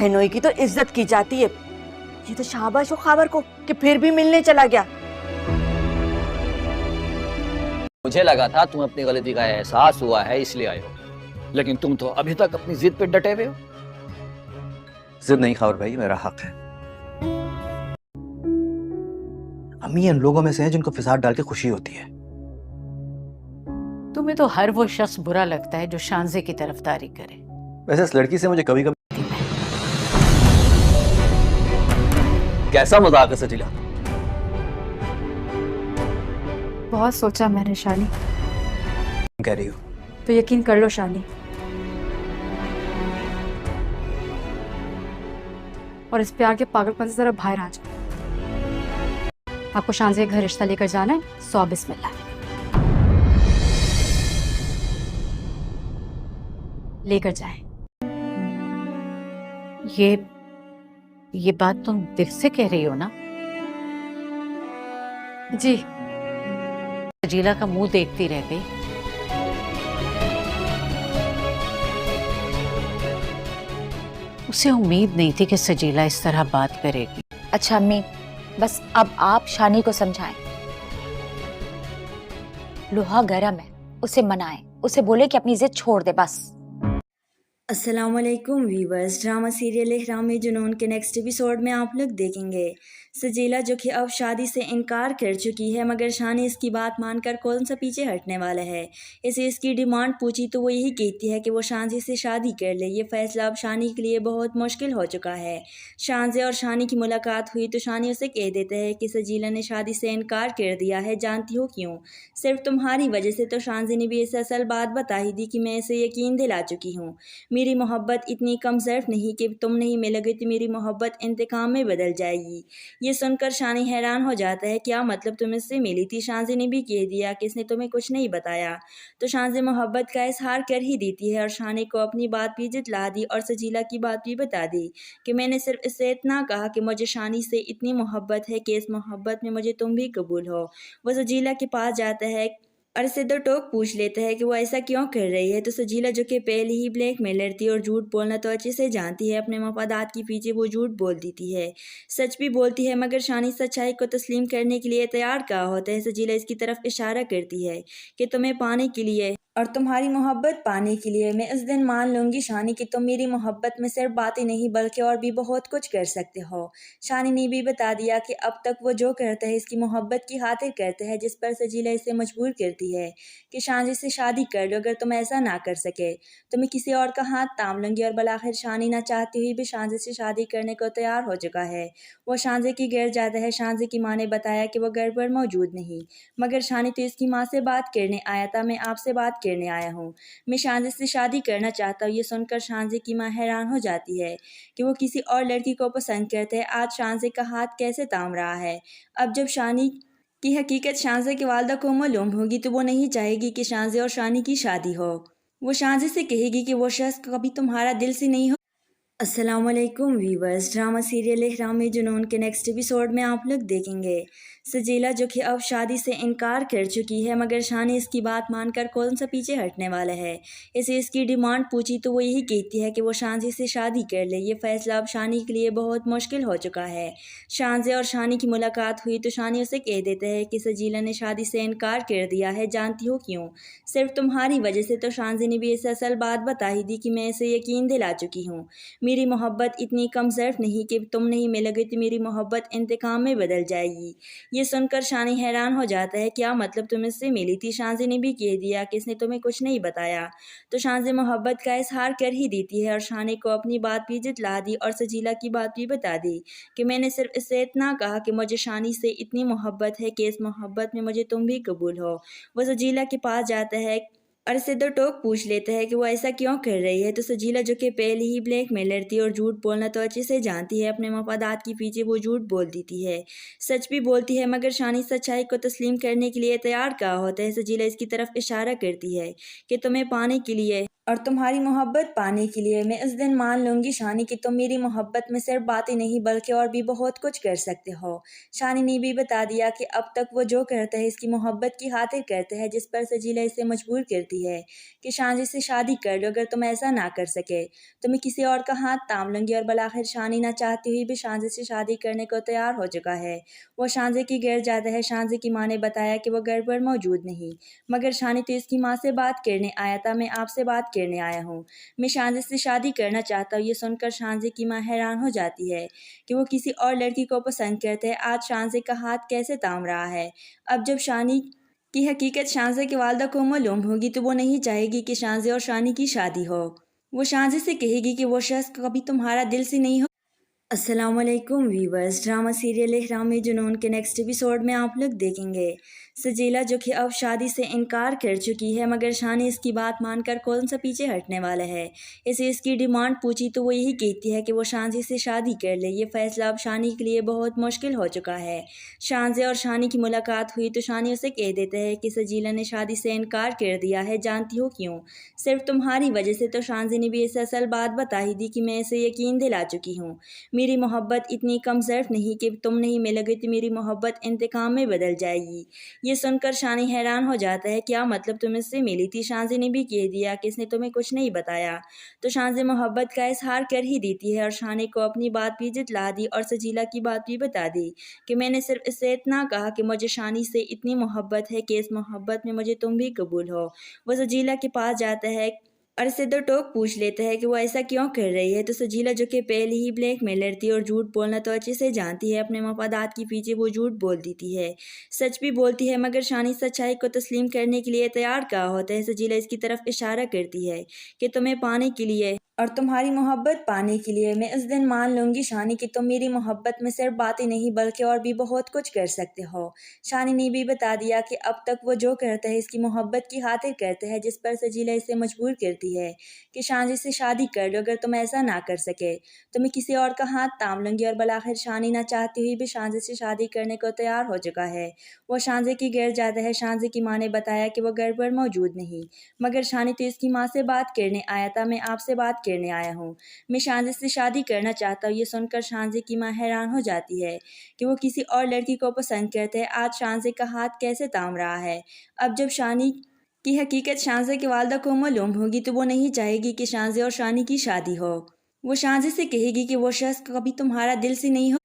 बहनोई की तो इज्जत की जाती है। ये तो शाबाश हो खावर को कि फिर भी मिलने चला गया। मुझे लगा था तुम्हें अपनी गलती का एहसास हुआ है इसलिए आए हो, लेकिन तुम तो अभी तक अपनी जिद पे डटे हुए हो। जिद नहीं खावर भाई, मेरा हक है। अम्मी इन लोगों में से हैं जिनको फिसाद डाल के खुशी होती है। तुम्हें तो हर वो शख्स बुरा लगता है जो शांजे की तरफदारी करे। वैसे इस लड़की से मुझे कभी कभी कैसा मजाक है सजीला? बहुत सोचा मैंने शानी। कह रही हो तो यकीन कर लो शानी, और इस प्यार के पागलपन से जरा बाहर आ जाओ। आपको शांजे के घर रिश्ता लेकर जाना है, सौ बिस्मिल्लाह। लेकर जाए। ये बात तुम दिल से कह रही हो ना? जी। सजीला का मुंह देखती रह गई। उसे उम्मीद नहीं थी कि सजीला इस तरह बात करेगी। अच्छा अम्मी, बस अब आप शानी को समझाएं। लोहा गरम है, उसे मनाएं, उसे बोले कि अपनी जिद छोड़ दे बस। अस्सलामुअलैकुम व्यूवर्स, ड्रामा सीरियल इहराम जुनून के नेक्स्ट एपिसोड में आप लोग देखेंगे सजीला जो कि अब शादी से इनकार कर चुकी है, मगर शानी इसकी बात मानकर कौन सा पीछे हटने वाला है। इसे इसकी डिमांड पूछी तो वो यही कहती है कि वो शांजी से शादी कर ले। ये फैसला अब शानी के लिए बहुत मुश्किल हो चुका है। शांजे और शानी की मुलाकात हुई तो शानी उसे कह देते हैं कि सजीला ने शादी से इनकार कर दिया है, जानती हो क्यों? सिर्फ तुम्हारी वजह से। तो शांजी ने भी इसे असल बात बता ही दी कि मैं इसे यकीन दिला चुकी हूँ। मेरी मोहब्बत इतनी कम ज़र्फ नहीं कि तुम नहीं मिलोगे तो मेरी मोहब्बत इंतकाम में बदल जाएगी। ये सुनकर शानी हैरान हो जाता है, क्या मतलब तुम इससे मिली थी? शांजी ने भी कह दिया कि इसने तुम्हें कुछ नहीं बताया। तो शांजी मोहब्बत का इजहार कर ही देती है और शानी को अपनी बात भी जितला दी और सजीला की बात भी बता दी कि मैंने सिर्फ इससे इतना कहा कि मुझे शानी से इतनी मोहब्बत है कि इस मोहब्बत में मुझे तुम भी कबूल हो। वो सजीला के पास जाता है और इससे दो टोक पूछ लेता है कि वो ऐसा क्यों कर रही है। तो सजीला जो कि पहले ही ब्लैक मेलर थी और झूठ बोलना तो अच्छे से जानती है, अपने मफादात के पीछे वो झूठ बोल देती है, सच भी बोलती है। मगर शानी सच्चाई को तस्लीम करने के लिए तैयार कहा होता है। सजीला इसकी तरफ इशारा करती है कि तुम्हें पाने के लिए और तुम्हारी मोहब्बत पाने के लिए मैं उस दिन मान लूंगी शानी कि तुम मेरी मोहब्बत में सिर्फ बातें नहीं बल्कि और भी बहुत कुछ कर सकते हो। शानी ने भी बता दिया कि अब तक वो जो करता है इसकी मोहब्बत की खातिर करता है, जिस पर सजीला इसे मजबूर करती है कि शानी से शादी कर लो। अगर तुम ऐसा ना कर सके तो मैं किसी और का हाथ थाम लूंगी। और बलाखिर शानी ना चाहती हुई भी शांजे से शादी करने को तैयार हो चुका है। वो शांजे के घर जाता है। शांजे की माँ ने बताया कि वो घर पर मौजूद नहीं, मगर शानी तो इसकी माँ से बात करने आया था, मैं आपसे बात करने आया हूँ, मैं शांजे से शादी करना चाहता हूँ। ये सुनकर शांजे की माँ हैरान हो जाती है कि वो किसी और लड़की को पसंद करते हैं। आज शांजे का हाथ कैसे थाम रहा है। अब जब शानी की हकीकत शांजे की वालदा को मालूम होगी तो वो नहीं चाहेगी कि शांजे और शानी की शादी हो। वो शांजे से कहेगी कि वो शख्स कभी तुम्हारा दिल से नहीं हो। अस्सलामुअलैकुम व्यूवर्स, ड्रामा सीरियल इहराम जुनून के नेक्स्ट एपिसोड में आप लोग देखेंगे सजीला जो कि अब शादी से इनकार कर चुकी है, मगर शानी इसकी बात मानकर कौन सा पीछे हटने वाला है। इसे इसकी डिमांड पूछी तो वो यही कहती है कि वो शांजी से शादी कर ले। ये फैसला अब शानी के लिए बहुत मुश्किल हो चुका है। शांजे और शानी की मुलाकात हुई तो शानी उसे कह देते हैं कि सजीला ने शादी से इनकार कर दिया है, जानती हो क्यों? सिर्फ तुम्हारी वजह से। तो शांजी ने भी इसे असल बात बता ही दी कि मैं इसे यकीन दिला चुकी हूँ। मेरी मोहब्बत इतनी कम ज़र्फ नहीं कि तुम नहीं मिलोगे तो मेरी मोहब्बत इंतकाम में बदल जाएगी। ये सुनकर शानी हैरान हो जाता है, क्या मतलब तुम इससे मिली थी? शांजी ने भी कह दिया कि इसने तुम्हें कुछ नहीं बताया। तो शांजी मोहब्बत का इजहार कर ही देती है और शानी को अपनी बात भी जितला दी और सजीला की बात भी बता दी कि मैंने सिर्फ इससे इतना कहा कि मुझे शानी से इतनी मोहब्बत है कि इस मोहब्बत में मुझे तुम भी कबूल हो। वो सजीला के पास जाता है और इससे दो टोक पूछ लेता है कि वो ऐसा क्यों कर रही है। तो सजीला जो कि पहले ही ब्लैक मेलर थी और झूठ बोलना तो अच्छे से जानती है, अपने मफादात के पीछे वो झूठ बोल देती है, सच भी बोलती है। मगर शानी सच्चाई को तस्लीम करने के लिए तैयार कहा होता है। सजीला इसकी तरफ इशारा करती है कि तुम्हें पाने के लिए और तुम्हारी मोहब्बत पाने के लिए मैं उस दिन मान लूंगी शानी कि तुम मेरी मोहब्बत में सिर्फ बातें नहीं बल्कि और भी बहुत कुछ कर सकते हो। शानी ने भी बता दिया कि अब तक वो जो करता है इसकी मोहब्बत की खातिर करता है, जिस पर सजीला इसे मजबूर करती करती है कि शानजी से शादी कर लो, अगर तुम ऐसा ना कर सके तो मैं किसी और का हाथ थाम लूँगी। और बलाखिर शानी ना चाहती हुई भी शानजी से शादी करने को तैयार हो चुका है। वो शानजी की गैर जाता है। शानजी की माँ ने बताया कि वो घर पर मौजूद नहीं, मगर शानी तो इसकी माँ से बात करने आया था, मैं आपसे बात करने आया हूँ, मैं शानजी से शादी करना चाहता हूँ। ये सुनकर शानजी की माँ हैरान हो जाती है कि वो किसी और लड़की को पसंद करते हैं। आज शानजी का हाथ कैसे थाम रहा है। अब जब शानी की हकीकत शानजी की वालदा को मालूम होगी तो वो नहीं चाहेगी कि शानजी और शानी की शादी हो। वो शानजी से कहेगी कि वो शख्स कभी तुम्हारा दिल से नहीं हो। अस्सलामुअलैकुम व्यूवर्स, ड्रामा सीरियल इहराम में जुनून के नेक्स्ट एपिसोड में आप लोग देखेंगे सजीला जो कि अब शादी से इनकार कर चुकी है, मगर शानी इसकी बात मानकर कौन सा पीछे हटने वाला है। इसे इसकी डिमांड पूछी तो वो यही कहती है कि वो शानी से शादी कर ले। ये फैसला अब शानी के लिए बहुत मुश्किल हो चुका है। शानजे और शानी की मुलाकात हुई तो शानी उसे कह देता है कि सजीला ने शादी से इनकार कर दिया है, जानती हो क्यों? सिर्फ तुम्हारी वजह से। तो शानजे ने भी इसे असल बात बता ही दी कि मैं इसे यकीन दिला चुकी हूँ, मेरी मोहब्बत इतनी कम ज़र्फ नहीं कि तुम नहीं मिलोगे तो मेरी मोहब्बत इंतकाम में बदल जाएगी। ये सुनकर शानी हैरान हो जाता है, क्या मतलब तुम इससे मिली थी? शानजी ने भी कह दिया कि इसने तुम्हें कुछ नहीं बताया। तो शानजी मोहब्बत का इजहार कर ही देती है और शानी को अपनी बात भी जितला दी और सजीला की बात भी बता दी कि मैंने सिर्फ इससे इतना कहा कि मुझे शानी से इतनी मोहब्बत है कि इस मोहब्बत में मुझे तुम भी कबूल हो। वो सजीला के पास जाता है और इससे दो टोक पूछ लेता है कि वो ऐसा क्यों कर रही है। तो सजीला जो कि पहले ही ब्लैक मेलर थी और झूठ बोलना तो अच्छे से जानती है, अपने मफादात के पीछे वो झूठ बोल देती है, सच भी बोलती है, मगर शानी सच्चाई को तस्लीम करने के लिए तैयार कहा होता है। सजीला इसकी तरफ इशारा करती है कि तुम्हें पाने के लिए और तुम्हारी मोहब्बत पाने के लिए मैं इस दिन मान लूँगी शानी कि तुम मेरी मोहब्बत में सिर्फ बातें नहीं बल्कि और भी बहुत कुछ कर सकते हो। शानी ने भी बता दिया कि अब तक वो जो करता है इसकी मोहब्बत की खातिर करता है, जिस पर सजीला इसे मजबूर करती है कि शानी से शादी कर लो, अगर तुम ऐसा ना कर सके तो मैं किसी और का हाथ थाम लूँगी। और बलाखिर शानी ना चाहती हुई भी शानी से शादी करने को तैयार हो चुका है। वो शानी की गैर जाता है। शानी की माँ ने बताया कि वो घर पर मौजूद नहीं, मगर शानी तो इसकी माँ से बात करने आया था, मैं आपसे बात करने आया हूँ, मैं शानजी से शादी करना चाहता हूँ। ये सुनकर शानजी की माँ हैरान हो जाती है कि वो किसी और लड़की को पसंद करते हैं। आज शानजी का हाथ कैसे थाम रहा है। अब जब शानी की हकीकत शानजी की वालदा को मालूम होगी तो वो नहीं चाहेगी कि शानजी और शानी की शादी हो। वो शानजी से कहेगी कि वो शख्स कभी तुम्हारा दिल से नहीं हो।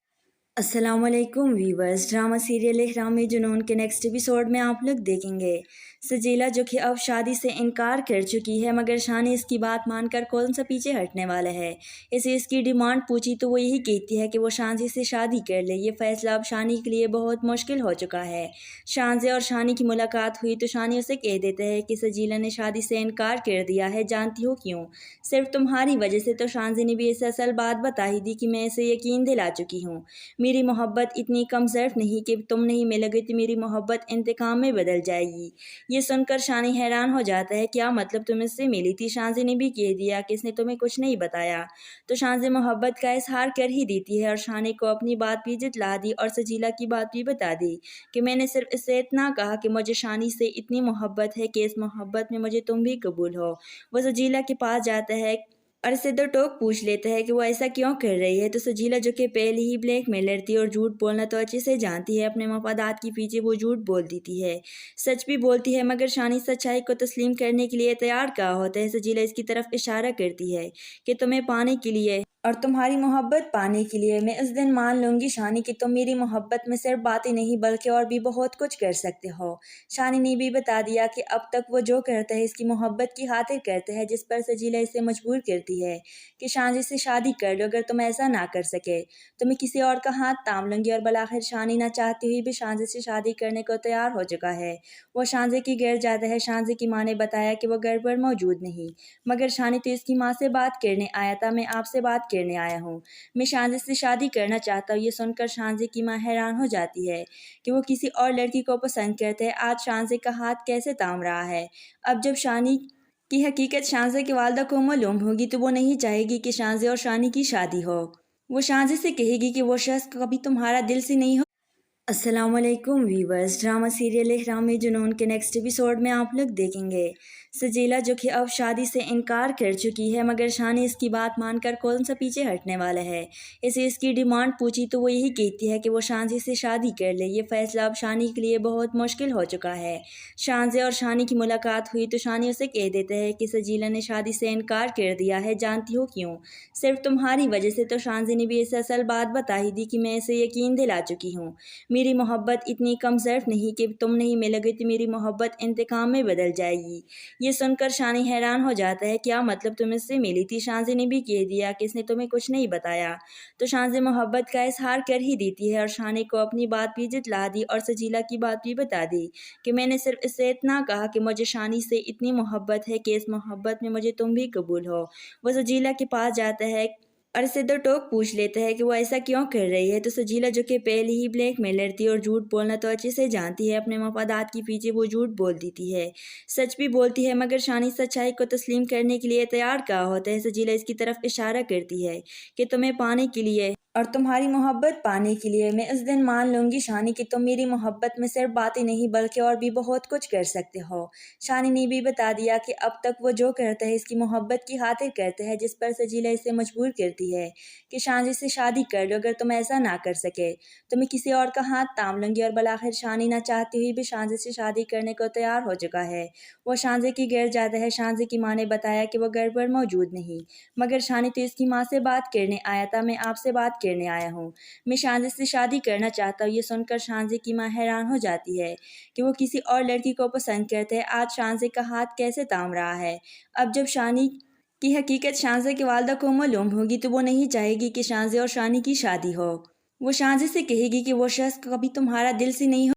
अस्सलामुअलैकुम व्यूवर्स, ड्रामा सीरियल इहराम में जुनून के नेक्स्ट एपिसोड में आप लोग देखेंगे सजीला जो कि अब शादी से इनकार कर चुकी है, मगर शानी इसकी बात मानकर कौन सा पीछे हटने वाला है। इसे इसकी डिमांड पूछी तो वो यही कहती है कि वो शानी से शादी कर ले। ये फैसला अब शानी के लिए बहुत मुश्किल हो चुका है। शानजे और शानी की मुलाकात हुई तो शानी उसे कह देता है कि सजीला ने शादी से इनकार कर दिया है, जानती हो क्यों? सिर्फ तुम्हारी वजह से। तो शानजी ने भी इसे असल बात बता ही दी कि मैं इसे यकीन दिला चुकी हूँ, मेरी मोहब्बत इतनी कम ज़र्फ नहीं कि तुम नहीं मिलोगे तो मेरी मोहब्बत इंतकाम में बदल जाएगी। ये सुनकर शानी हैरान हो जाता है, क्या मतलब तुम इससे मिली थी? शानजी ने भी कह दिया कि इसने तुम्हें कुछ नहीं बताया। तो शानजी मोहब्बत का इजहार कर ही देती है और शानी को अपनी बात भी जितला दी और सजीला की बात भी बता दी कि मैंने सिर्फ इससे इतना कहा कि मुझे शानी से इतनी मोहब्बत है कि इस मोहब्बत में मुझे तुम भी कबूल हो। वो सजीला के पास जाता है और इससे दो टोक पूछ लेता है कि वो ऐसा क्यों कर रही है। तो सजीला जो कि पहले ही ब्लैक मेलर थी और झूठ बोलना तो अच्छे से जानती है, अपने मफादात के पीछे वो झूठ बोल देती है, सच भी बोलती है, मगर शानी सच्चाई को तस्लीम करने के लिए तैयार कहा होता है। सजीला इसकी तरफ इशारा करती है कि तुम्हें पाने के लिए और तुम्हारी मोहब्बत पाने के लिए मैं इस दिन मान लूँगी शानी कि तुम मेरी मोहब्बत में सिर्फ बातें नहीं बल्कि और भी बहुत कुछ कर सकते हो। शानी ने भी बता दिया कि अब तक वो जो करता है इसकी मोहब्बत की खातिर करता है, जिस पर सजीला इसे मजबूर करती है कि शानी से शादी कर लो, अगर तुम ऐसा ना कर सके तो मैं किसी और का हाथ थाम लूँगी। और बलाखिर शानी ना चाहती हुई भी शानी से शादी करने को तैयार हो चुका है। वो शानी की गैर जाता है। शानी की माँ ने बताया कि वो घर पर मौजूद नहीं, मगर शानी तो इसकी माँ से बात करने आया था, मैं आपसे बात करने आया हूँ, मैं शानजी से शादी करना चाहता हूँ। ये सुनकर शानजी की माँ हैरान हो जाती है कि वो किसी और लड़की को पसंद करते हैं। आज शानजी का हाथ कैसे थाम रहा है। अब जब शानी की हकीकत शानजी की वालदा को मालूम होगी तो वो नहीं चाहेगी कि शानजी और शानी की शादी हो। वो शानजी से कहेगी कि वो शख्स कभी तुम्हारा दिल से नहीं हो। अस्सलामुअलैकुम व्यूवर्स, ड्रामा सीरियल इहराम में जुनून के नेक्स्ट एपिसोड में आप लोग देखेंगे सजीला जो कि अब शादी से इनकार कर चुकी है, मगर शानी इसकी बात मानकर कौन सा पीछे हटने वाला है। इसे इसकी डिमांड पूछी तो वो यही कहती है कि वो शानी से शादी कर ले। ये फैसला अब शानी के लिए बहुत मुश्किल हो चुका है। शानजे और शानी की मुलाकात हुई तो शानी उसे कह देता है कि सजीला ने शादी से इनकार कर दिया है, जानती हो क्यों? सिर्फ तुम्हारी वजह से। तो शानजे ने भी इसे असल बात बता ही दी कि मैं इसे यकीन दिला चुकी हूँ। मेरी मोहब्बत इतनी कम ज़र्फ नहीं कि तुम नहीं मिलोगे तो मेरी मोहब्बत इंतकाम में बदल जाएगी। ये सुनकर शानी हैरान हो जाता है, क्या मतलब तुम इससे मिली थी? शानजे ने भी कह दिया कि इसने तुम्हें कुछ नहीं बताया। तो शानजे मोहब्बत का इजहार कर ही देती है और शानी को अपनी बात भी जितला दी और सजीला की बात भी बता दी कि मैंने सिर्फ इससे इतना कहा कि मुझे शानी से इतनी मोहब्बत है कि इस मोहब्बत में मुझे तुम भी कबूल हो। वो सजीला के पास जाता है और इससे दो टोक पूछ लेता है कि वो ऐसा क्यों कर रही है। तो सजीला जो कि पहले ही ब्लैक मेलर थी और झूठ बोलना तो अच्छे से जानती है, अपने मफादात के पीछे वो झूठ बोल देती है, सच भी बोलती है। मगर शानी सच्चाई को तस्लीम करने के लिए तैयार कहा होता है। सजीला इसकी तरफ इशारा करती है कि तुम्हें पाने के लिए और तुम्हारी मोहब्बत पाने के लिए मैं इस दिन मान लूंगी शानी कि तुम मेरी मोहब्बत में सिर्फ बातें नहीं बल्कि और भी बहुत कुछ कर सकते हो। शानी ने भी बता दिया कि अब तक वो जो करता है इसकी मोहब्बत की खातिर करता है, जिस पर सजीला इसे मजबूर करती है कि शानी से शादी कर लो। अगर तुम ऐसा ना कर सके तो मैं किसी और का हाथ थाम लूंगी। और बलाखिर शानी ना चाहती हुई भी शानजे से शादी करने को तैयार हो चुका है। वो शानजे की घर जाता है। शानजे की माँ ने बताया कि वो घर पर मौजूद नहीं, मगर शानी तो इसकी माँ से बात करने आया था, मैं आपसे बात करने आया हूँ, मैं शानजे से शादी करना चाहता हूँ। ये सुनकर शानजे की माँ हैरान हो जाती है कि वो किसी और लड़की को पसंद करते हैं। आज शानजे का हाथ कैसे थाम रहा है। अब जब शानी की हकीकत शानजे की वालदा को मालूम होगी तो वो नहीं चाहेगी कि शानजे और शानी की शादी हो। वो शानजे से कहेगी कि वो शख्स कभी तुम्हारा दिल से नहीं हो।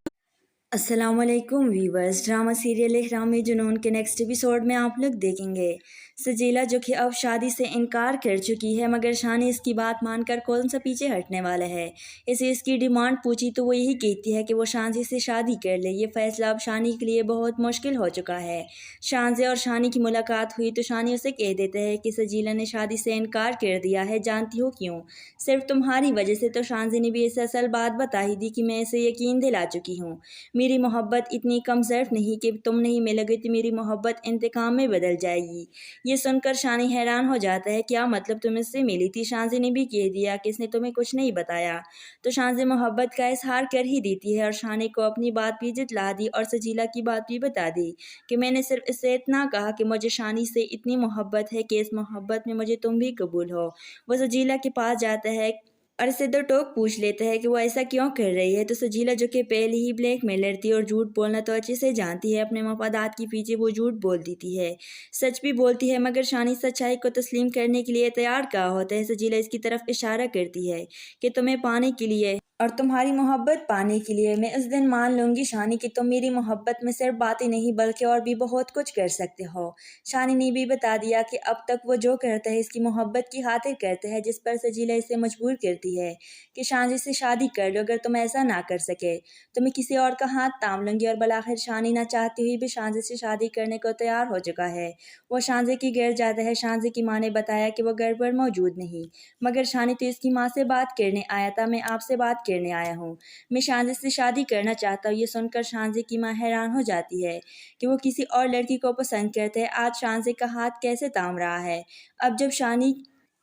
अस्सलामुअलैकुम व्यूवर्स, ड्रामा सीरियल इहराम में जुनून के नेक्स्ट एपिसोड में आप लोग देखेंगे सजीला जो कि अब शादी से इनकार कर चुकी है, मगर शानी इसकी बात मानकर कौन सा पीछे हटने वाला है। इसे इसकी डिमांड पूछी तो वो यही कहती है कि वो शानजे से शादी कर ले। ये फैसला अब शानी के लिए बहुत मुश्किल हो चुका है। शानजे और शानी की मुलाकात हुई तो शानी उसे कह देता है कि सजीला ने शादी से इनकार कर दिया है, जानती हो क्यों? सिर्फ तुम्हारी वजह से। तो शानजे ने भी इसे असल बात बता ही दी कि मैं इसे यकीन दिला चुकी हूँ। मेरी मोहब्बत इतनी कम ज़र्फ नहीं कि तुम नहीं मिलोगे तो मेरी मोहब्बत इंतकाम में बदल जाएगी। ये सुनकर शानी हैरान हो जाता है, क्या मतलब तुम इससे मिली थी? शानजे ने भी कह दिया कि इसने तुम्हें कुछ नहीं बताया। तो शानजे मोहब्बत का इजहार कर ही देती है और शानी को अपनी बात भी जितला दी और सजीला की बात भी बता दी कि मैंने सिर्फ इससे इतना कहा कि मुझे शानी से इतनी मोहब्बत है कि इस मोहब्बत में मुझे तुम भी कबूल हो। वो सजीला के पास जाता है और इससे दो टोक पूछ लेता है कि वो ऐसा क्यों कर रही है। तो सजीला जो कि पहले ही ब्लैक मेलर थी और झूठ बोलना तो अच्छे से जानती है, अपने मफादात के पीछे वो झूठ बोल देती है, सच भी बोलती है। मगर शानी सच्चाई को तस्लीम करने के लिए तैयार कहा होता है। सजीला इसकी तरफ इशारा करती है कि तुम्हें पाने के लिए और तुम्हारी मोहब्बत पाने के लिए मैं इस दिन मान लूंगी शानी कि तुम मेरी मोहब्बत में सिर्फ बातें नहीं बल्कि और भी बहुत कुछ कर सकते हो। शानी ने भी बता दिया कि अब तक वो जो करता है इसकी मोहब्बत की खातिर करता है, जिस पर सजीला इसे मजबूर करती है कि शानी से शादी कर लो। अगर तुम ऐसा ना कर सके तो मैं किसी और का हाथ थाम लूंगी। और बलाखिर शानी ना चाहती हुई भी शानजे से शादी करने को तैयार हो चुका है। वो शानजे की घर जाता है। शानजे की माँ ने बताया कि वो घर पर मौजूद नहीं, मगर शानी तो इसकी माँ से बात करने आया था, मैं आपसे बात करने आया हूँ, मैं शानजे से शादी करना चाहता हूँ। ये सुनकर शानजे की माँ हैरान हो जाती है कि वो किसी और लड़की को पसंद करते हैं। आज शानजे का हाथ कैसे थाम रहा है। अब जब शानी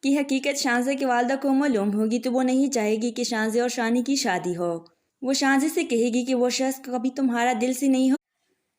की हकीकत शानजे की वालदा को मालूम होगी तो वो नहीं चाहेगी कि शानजे और शानी की शादी हो। वो शानजे से कहेगी कि वो शख्स कभी तुम्हारा दिल से नहीं हो।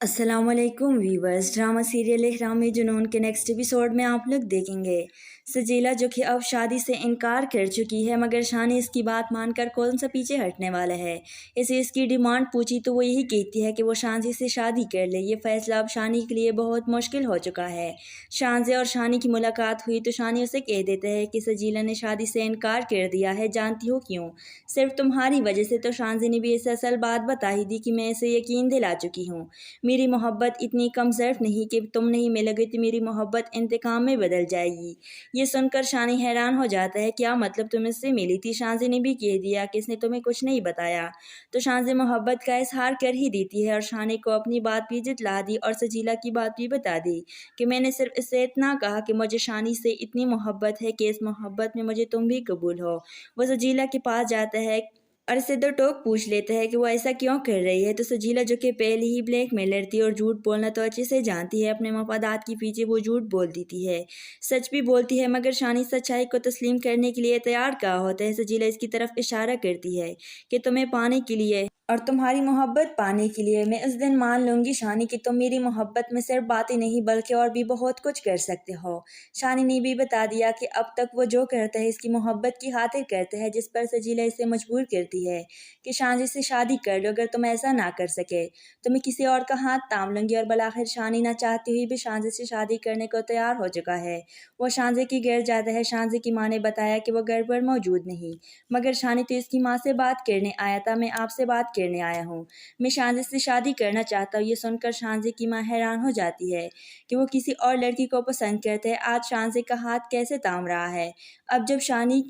अस्सलामुअलैकुम व्यूवर्स, ड्रामा सीरियल इहराम में जुनून के नेक्स्ट एपिसोड में आप लोग देखेंगे सजीला जो कि अब शादी से इनकार कर चुकी है, मगर शानी इसकी बात मानकर कौन सा पीछे हटने वाला है। इसे इसकी डिमांड पूछी तो वो यही कहती है कि वो शानजे से शादी कर ले। ये फैसला अब शानी के लिए बहुत मुश्किल हो चुका है। शानजे और शानी की मुलाकात हुई तो शानी उसे कह देता है कि सजीला ने शादी से इनकार कर दिया है, जानती हो क्यों? सिर्फ तुम्हारी वजह से। तो शानजे ने भी इसे असल बात बता ही दी कि मैं इसे यकीन दिला चुकी हूँ। मेरी मोहब्बत इतनी कम ज़र्फ नहीं कि तुम नहीं मिलोगे तो मेरी मोहब्बत इंतकाम में बदल जाएगी। ये सुनकर शानी हैरान हो जाता है, क्या मतलब तुम इससे मिली थी? शानजे ने भी कह दिया कि इसने तुम्हें कुछ नहीं बताया। तो शानजे मोहब्बत का इजहार कर ही देती है और शानी को अपनी बात भी जितला दी और सजीला की बात भी बता दी कि मैंने सिर्फ इससे इतना कहा कि मुझे शानी से इतनी मोहब्बत है कि इस मोहब्बत में मुझे तुम भी कबूल हो। वो सजीला के पास जाता है और इससे तो टोक पूछ लेता है कि वो ऐसा क्यों कर रही है। तो सजीला जो कि पहले ही ब्लैक मेलर थी और झूठ बोलना तो अच्छे से जानती है, अपने मफादात के पीछे वो झूठ बोल देती है, सच भी बोलती है, मगर शानी सच्चाई को तस्लीम करने के लिए तैयार कहा होता है। सजीला इसकी तरफ इशारा करती है कि तुम्हें पाने के लिए और तुम्हारी मोहब्बत पाने के लिए मैं उस दिन मान लूंगी शानी कि तुम मेरी मोहब्बत में सिर्फ बातें नहीं बल्कि और भी बहुत कुछ कर सकते हो। शानी ने भी बता दिया कि अब तक वो जो करता है इसकी मोहब्बत की खातिर करता है, जिस पर सजीला इसे मजबूर करती है कि शानी से शादी कर लो, अगर तुम ऐसा ना कर सके तो मैं किसी और का हाथ थाम लूंगी। और बलाखिर शानी ना चाहती हुई भी शांजे से शादी करने को तैयार हो चुका है। वो शांजे की घर जाता है। शांजे की माँ ने बताया कि वो घर पर मौजूद नहीं, मगर शानी तो इसकी माँ से बात करने आया था, मैं आपसे बात करने आया हूँ, मैं शांजे से शादी करना चाहता हूँ। ये सुनकर शांजे की माँ हैरान हो जाती है कि वो किसी और लड़की को पसंद करते हैं। आज शांजे का हाथ कैसे थाम रहा है। अब जब शानी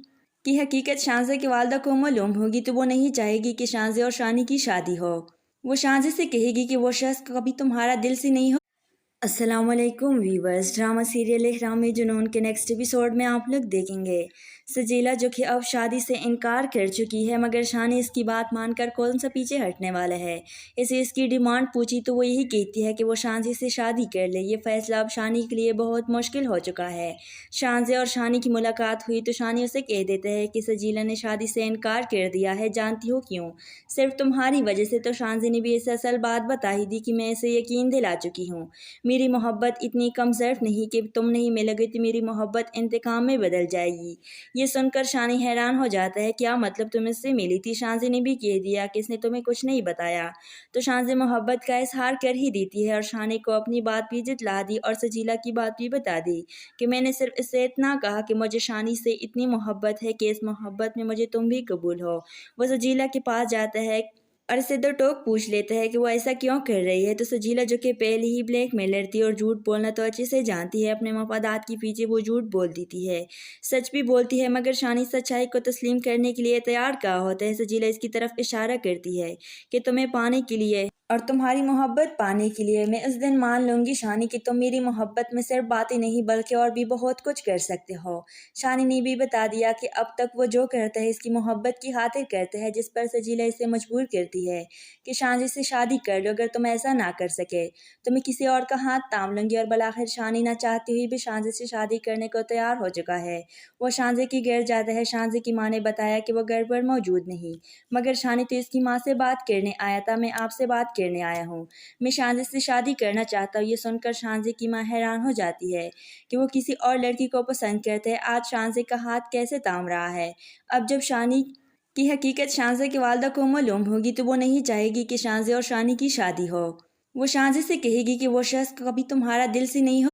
की हकीकत शांजे की वालदा को मालूम होगी तो वो नहीं चाहेगी कि शांजे और शानी की शादी हो। वो शांजे से कहेगी कि वो शख्स कभी तुम्हारा दिल से नहीं हो। अस्सलाम वालेकुम व्यूवर्स, ड्रामा सीरियल इहराम जुनून के नेक्स्ट एपिसोड में आप लोग देखेंगे सजीला जो कि अब शादी से इनकार कर चुकी है, मगर शानी इसकी बात मानकर कौन सा पीछे हटने वाला है। इसे इसकी डिमांड पूछी तो वो यही कहती है कि वो शांजे से शादी कर ले। ये फैसला अब शानी के लिए बहुत मुश्किल हो चुका है। शांजे और शानी की मुलाकात हुई तो शानी उसे कह देता है कि सजीला ने शादी से इनकार कर दिया है, जानती हो क्यों? सिर्फ तुम्हारी वजह से। तो शांजे ने भी इसे असल बात बता ही दी कि मैं इसे यकीन दिला चुकी हूँ, मेरी मोहब्बत इतनी कम ज़र्फ नहीं कि तुम नहीं मिलोगे तो मेरी मोहब्बत इंतकाम में बदल जाएगी। ये सुनकर शानी हैरान हो जाता है, क्या मतलब तुम इससे मिली थी? शांजे ने भी कह दिया कि इसने तुम्हें कुछ नहीं बताया। तो शांजे मोहब्बत का इजहार कर ही देती है और शानी को अपनी बात भी जितला दी और सजीला की बात भी बता दी कि मैंने सिर्फ इससे इतना कहा कि मुझे शानी से इतनी मोहब्बत है कि इस मोहब्बत में मुझे तुम भी कबूल हो। वो सजीला के पास जाता है और इससे तो टोक पूछ लेता है कि वो ऐसा क्यों कर रही है। तो सजीला जो कि पहले ही ब्लैक मेलर थी और झूठ बोलना तो अच्छे से जानती है, अपने मफादात के पीछे वो झूठ बोल देती है, सच भी बोलती है, मगर शानी सच्चाई को तस्लीम करने के लिए तैयार कहा होता है। सजीला इसकी तरफ इशारा करती है कि तुम्हें पाने के लिए और तुम्हारी मोहब्बत पाने के लिए मैं उस दिन मान लूंगी शानी कि तुम मेरी मोहब्बत में सिर्फ बातें नहीं बल्कि और भी बहुत कुछ कर सकते हो। शानी ने भी बता दिया कि अब तक वो जो करता है इसकी मोहब्बत की खातिर करता है, जिस पर सजीला इसे मजबूर करती है कि शानी से शादी कर लो, अगर तुम ऐसा ना कर सके तो मैं किसी और का हाथ थाम लूंगी। और बलाखिर शानी ना चाहती हुई भी शांजे से शादी करने को तैयार हो चुका है। वो शांजे की घर जाता है। शांजे की माँ ने बताया कि वो घर पर मौजूद नहीं, मगर शानी तो इसकी माँ से बात करने आया था, मैं आपसे बात करने आया हूँ, मैं शांजे से शादी करना चाहता हूँ। ये सुनकर शांजे की माँ हैरान हो जाती है कि वो किसी और लड़की को पसंद करते हैं। आज शांजे का हाथ कैसे थाम रहा है। अब जब शानी की हकीकत शांजे की वालदा को मालूम होगी तो वो नहीं चाहेगी कि शांजे और शानी की शादी हो। वो शांजे से कहेगी कि वो शख्स कभी तुम्हारा दिल से नहीं हो।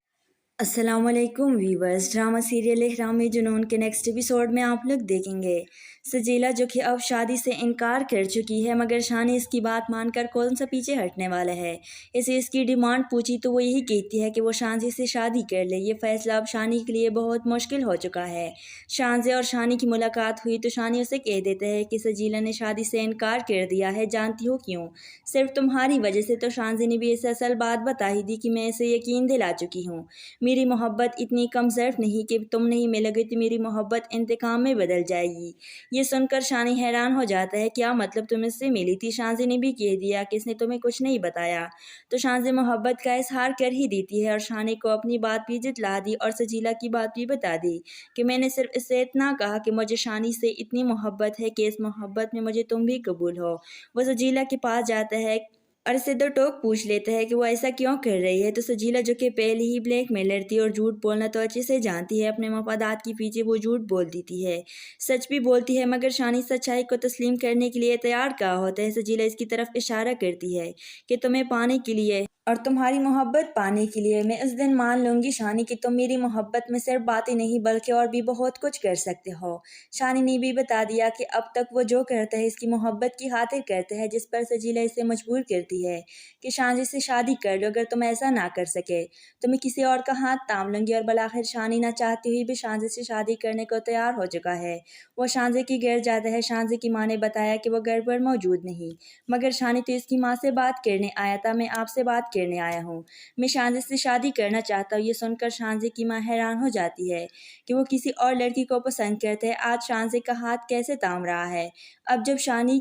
अस्सलाम वालेकुम व्यूवर्स, ड्रामा सीरियल इहराम जुनून के नेक्स्ट एपिसोड में आप लोग देखेंगे सजीला जो कि अब शादी से इनकार कर चुकी है, मगर शानी इसकी बात मानकर कौन सा पीछे हटने वाला है। इसे इसकी डिमांड पूछी तो वो यही कहती है कि वो शांजे से शादी कर ले। ये फैसला अब शानी के लिए बहुत मुश्किल हो चुका है। शांजे और शानी की मुलाकात हुई तो शानी उसे कह देता है कि सजीला ने शादी से इनकार कर दिया है, जानती हो क्यों? सिर्फ तुम्हारी वजह से। तो शांजे ने भी इसे असल बात बता ही दी कि मैं इसे यकीन दिला चुकी हूँ, मेरी मोहब्बत इतनी कम ज़र्फ नहीं कि तुम नहीं मिलोगे तो मेरी मोहब्बत इंतकाम में बदल जाएगी। ये सुनकर शानी हैरान हो जाता है, क्या मतलब तुम इससे मिली थी? शांजे ने भी कह दिया कि इसने तुम्हें कुछ नहीं बताया। तो शांजे मोहब्बत का इजहार कर ही देती है और शानी को अपनी बात भी जितला दी और सजीला की बात भी बता दी कि मैंने सिर्फ इससे इतना कहा कि मुझे शानी से इतनी मोहब्बत है कि इस मोहब्बत में मुझे तुम भी कबूल हो। वो सजीला के पास जाता है और इससे तो टोक पूछ लेता है कि वो ऐसा क्यों कर रही है। तो सजीला जो कि पहले ही ब्लैक मेलर थी और झूठ बोलना तो अच्छे से जानती है, अपने मफादात के पीछे वो झूठ बोल देती है, सच भी बोलती है, मगर शानी सच्चाई को तस्लीम करने के लिए तैयार कहा होता है। सजीला इसकी तरफ इशारा करती है कि तुम्हें पाने के लिए और तुम्हारी मोहब्बत पाने के लिए मैं उस दिन मान लूंगी शानी कि तुम मेरी मोहब्बत में सिर्फ बातें नहीं बल्कि और भी बहुत कुछ कर सकते हो। शानी ने भी बता दिया कि अब तक वो जो करता है इसकी मोहब्बत की खातिर करता है, जिस पर सजीला इसे मजबूर करती है कि शानी से शादी कर लो, अगर तुम ऐसा ना कर सके तो मैं किसी और का हाथ थाम लूंगी। और बलाखिर शानी ना चाहती हुई भी शांजे से शादी करने को तैयार हो चुका है। वो शांजे की घर जाता है। शांजे की माँ ने बताया कि वो घर पर मौजूद नहीं, मगर शानी तो इसकी माँ से बात करने आया था, मैं आपसे बात बात करने आया हूँ। मैं शांजे से शादी करना चाहता हूँ। ये सुनकर शांजे की माँ हैरान हो जाती है कि वो किसी और लड़की को पसंद करते हैं। आज शांजे का हाथ कैसे थाम रहा है। अब जब शानी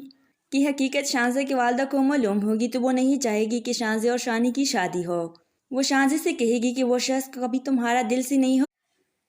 की हकीकत शांजे की वालदा को मालूम होगी तो वो नहीं चाहेगी कि शांजे और शानी की शादी हो। वो शांजे से कहेगी कि वो शख्स कभी तुम्हारा दिल से नहीं हो।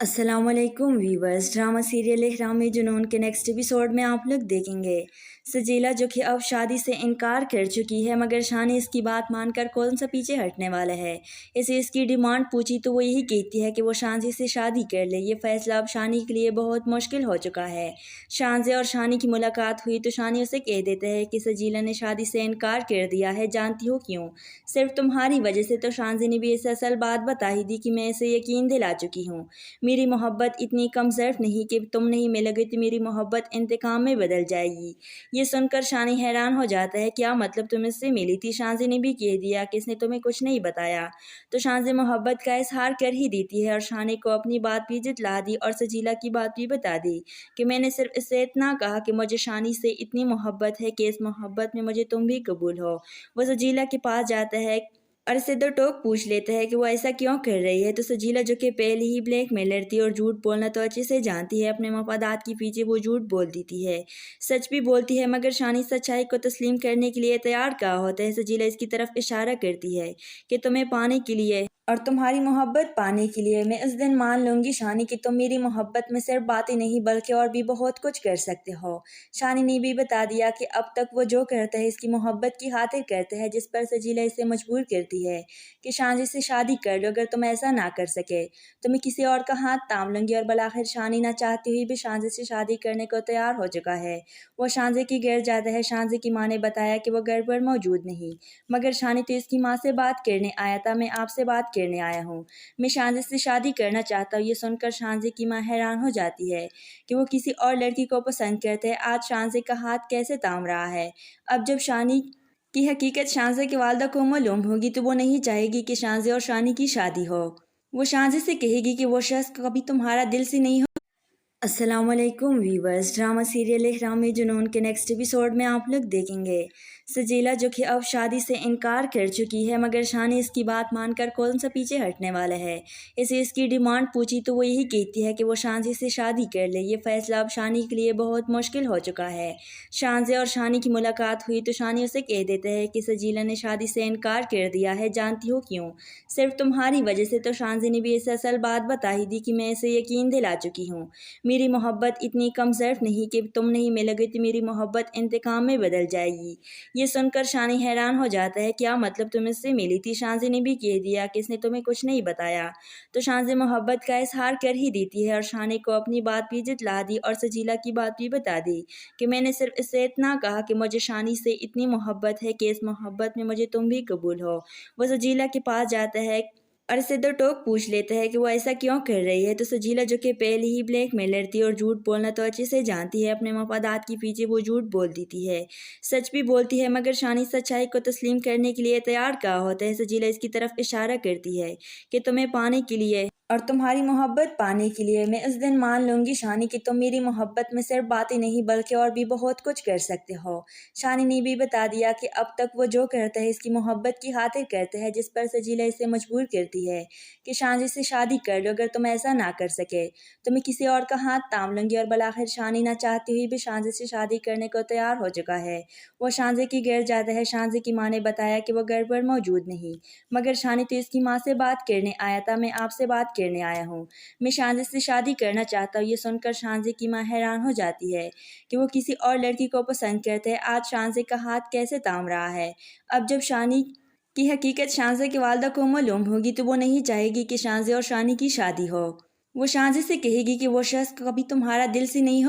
अस्सलामुअलैकुम व्यूवर्स, ड्रामा सीरियल इहराम में जुनून के नेक्स्ट एपिसोड में आप लोग देखेंगे सजीला जो कि अब शादी से इनकार कर चुकी है, मगर शानी इसकी बात मानकर कौन सा पीछे हटने वाला है। इसे इसकी डिमांड पूछी तो वो यही कहती है कि वो शांजे से शादी कर ले। ये फैसला अब शानी के लिए बहुत मुश्किल हो चुका है। शांजे और शानी की मुलाकात हुई तो शानी उसे कह देते हैं कि सजीला ने शादी से इनकार कर दिया है। जानती हो क्यों? सिर्फ तुम्हारी वजह से। तो शांजे ने भी इसे असल बात बता ही दी कि मैं इसे यकीन दिला चुकी हूँ। मेरी मोहब्बत इतनी कम ज़र्फ नहीं कि तुम नहीं मिलोगे तो मेरी मोहब्बत इंतकाम में बदल जाएगी। ये सुनकर शानी हैरान हो जाता है। क्या मतलब तुम इससे मिली थी? शांजे ने भी कह दिया कि इसने तुम्हें कुछ नहीं बताया। तो शांजे मोहब्बत का इजहार कर ही देती है और शानी को अपनी बात भी जितला दी और सजीला की बात भी बता दी कि मैंने सिर्फ इससे इतना कहा कि मुझे शानी से इतनी मोहब्बत है कि इस मोहब्बत में मुझे तुम भी कबूल हो। वो सजीला के पास जाता है और इससे दो टोक पूछ लेता है कि वो ऐसा क्यों कर रही है। तो सजीला जो कि पहले ही ब्लैक मेलर थी और झूठ बोलना तो अच्छे से जानती है, अपने मफादात के पीछे वो झूठ बोल देती है। सच भी बोलती है, मगर शानी सच्चाई को तस्लीम करने के लिए तैयार कहा होता है। सजीला इसकी तरफ इशारा करती है कि तुम्हें पाने के लिए और तुम्हारी मोहब्बत पाने के लिए मैं उस दिन मान लूंगी शानी कि तुम मेरी मोहब्बत में सिर्फ बातें नहीं बल्कि और भी बहुत कुछ कर सकते हो। शानी ने भी बता दिया कि अब तक वो जो करता है इसकी मोहब्बत की खातिर करता है, जिस पर सजीला इसे मजबूर करती है कि शानी से शादी कर लो। अगर तुम ऐसा ना कर सके तो मैं किसी और का हाथ थाम लूंगी। और बलाखिर शानी ना चाहती हुई भी शांजे से शादी करने को तैयार हो चुका है। वो शांजे की घर जाता है। शांजे की माँ ने बताया कि वो घर पर मौजूद नहीं, मगर शानी तो इसकी माँ से बात करने आया था। मैं आपसे बात करने आया हूँ। मैं शांजे से शादी करना चाहता हूँ। ये सुनकर शांजे की माँ हैरान हो जाती है कि वो किसी और लड़की को पसंद करते हैं। आज शांजे का हाथ कैसे थाम रहा है। अब जब शानी की हकीकत शांजे की वालदा को मालूम होगी तो वो नहीं चाहेगी कि शांजे और शानी की शादी हो। वो शांजे से कहेगी कि वो शख्स कभी तुम्हारा दिल से नहीं हो। अस्सलामुअलैकुम व्यूवर्स, ड्रामा सीरियल इहराम में जुनून के नेक्स्ट एपिसोड में आप लोग देखेंगे सजीला जो कि अब शादी से इनकार कर चुकी है, मगर शानी इसकी बात मानकर कौन सा पीछे हटने वाला है। इसे इसकी डिमांड पूछी तो वो यही कहती है कि वो शांजे से शादी कर ले। ये फैसला अब शानी के लिए बहुत मुश्किल हो चुका है। शांजे और शानी की मुलाकात हुई तो शानी उसे कह देते हैं कि सजीला ने शादी से इनकार कर दिया है। जानती हो क्यों? सिर्फ तुम्हारी वजह से। तो शांजे ने भी इसे असल बात बता ही दी कि मैं इसे यकीन दिला चुकी हूँ। मेरी मोहब्बत इतनी कम ज़र्फ नहीं कि तुम नहीं मिलोगे तो मेरी मोहब्बत इंतकाम में बदल जाएगी। ये सुनकर शानी हैरान हो जाता है। क्या मतलब तुम इससे मिली थी? शांजे ने भी कह दिया कि इसने तुम्हें कुछ नहीं बताया। तो शांजे मोहब्बत का इजहार कर ही देती है और शानी को अपनी बात भी जितला दी और सजीला की बात भी बता दी कि मैंने सिर्फ इससे इतना कहा कि मुझे शानी से इतनी मोहब्बत है कि इस मोहब्बत में मुझे तुम भी कबूल हो। वो सजीला के पास जाता है और इससे दो टोक पूछ लेता है कि वो ऐसा क्यों कर रही है। तो सजीला जो कि पहले ही ब्लैक मेलर थी और झूठ बोलना तो अच्छे से जानती है, अपने मफादात के पीछे वो झूठ बोल देती है। सच भी बोलती है, मगर शानी सच्चाई को तस्लीम करने के लिए तैयार कहा होता है। सजीला इसकी तरफ इशारा करती है कि तुम्हें पाने के लिए और तुम्हारी मोहब्बत पाने के लिए मैं उस दिन मान लूंगी शानी कि तुम मेरी मोहब्बत में सिर्फ बातें नहीं बल्कि और भी बहुत कुछ कर सकते हो। शानी ने भी बता दिया कि अब तक वो जो करता है इसकी मोहब्बत की खातिर करता है, जिस पर सजीला इसे मजबूर करती है कि शांजे से शादी कर लो। अगर तुम ऐसा ना कर सके तो मैं किसी और का हाथ थाम लूंगी। और बलाखिर शानी ना चाहती हुई भी शांजे से शादी करने को तैयार हो चुका है। वो शांजे की घर जाता है। शांजे की माँ ने बताया कि वो घर पर मौजूद नहीं, मगर शानी तो इसकी माँ से बात करने आया था। मैं आपसे बात करने आया हूँ। मैं शांजे से शादी करना चाहता हूँ। ये सुनकर शांजे की माँ हैरान हो जाती है कि वो किसी और लड़की को पसंद करते हैं। आज शांजे का हाथ कैसे थाम रहा है। अब जब शानी की हकीकत शांजे की वालदा को मालूम होगी तो वो नहीं चाहेगी कि शांजे और शानी की शादी हो। वो शांजे से कहेगी कि वो शख्स कभी तुम्हारा दिल से नहीं हो।